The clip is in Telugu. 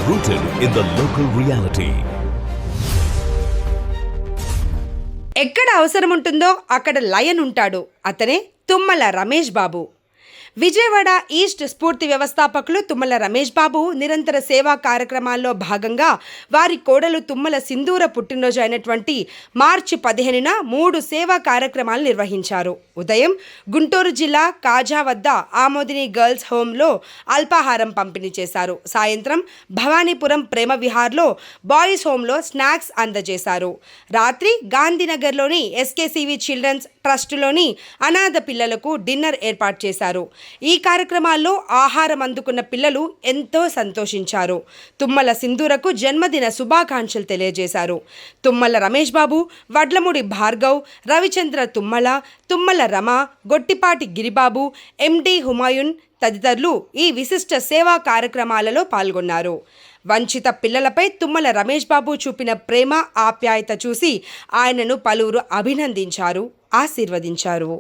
rooted in the local reality. ఎక్కడ అవసరం ఉంటుందో అక్కడ లయన్ ఉంటాడు. అతనే తుమ్మల రమేష్ బాబు. విజయవాడ ఈస్ట్ స్ఫూర్తి వ్యవస్థాపకులు తుమ్మల రమేష్ బాబు నిరంతర సేవా కార్యక్రమాల్లో భాగంగా వారి కోడలు తుమ్మల సింధూర పుట్టినరోజు అయినటువంటి మార్చి 15న 3 సేవా కార్యక్రమాలు నిర్వహించారు. ఉదయం గుంటూరు జిల్లా కాజా వద్ద ఆమోదిని గర్ల్స్ హోంలో అల్పాహారం పంపిణీ చేశారు. సాయంత్రం భవానీపురం ప్రేమ విహార్లో బాయ్స్ హోంలో స్నాక్స్ అందజేశారు. రాత్రి గాంధీనగర్లోని ఎస్కేసివి చిల్డ్రన్స్ ట్రస్టులోని అనాథ పిల్లలకు డిన్నర్ ఏర్పాటు చేశారు. ఈ కార్యక్రమాల్లో ఆహారం అందుకున్న పిల్లలు ఎంతో సంతోషించారు. తుమ్మల సింధూరకు జన్మదిన శుభాకాంక్షలు తెలియజేశారు. తుమ్మల రమేష్ బాబు, వడ్లమూడి భార్గవ్, రవిచంద్ర తుమ్మల, తుమ్మల రమ, గొట్టిపాటి గిరిబాబు, ఎండి హుమాయున్ తదితరులు ఈ విశిష్ట సేవా కార్యక్రమాలలో పాల్గొన్నారు. వంచిత పిల్లలపై తుమ్మల రమేష్ బాబు చూపిన ప్రేమ ఆప్యాయత చూసి ఆయనను పలువురు అభినందించారు, ఆశీర్వదించారు.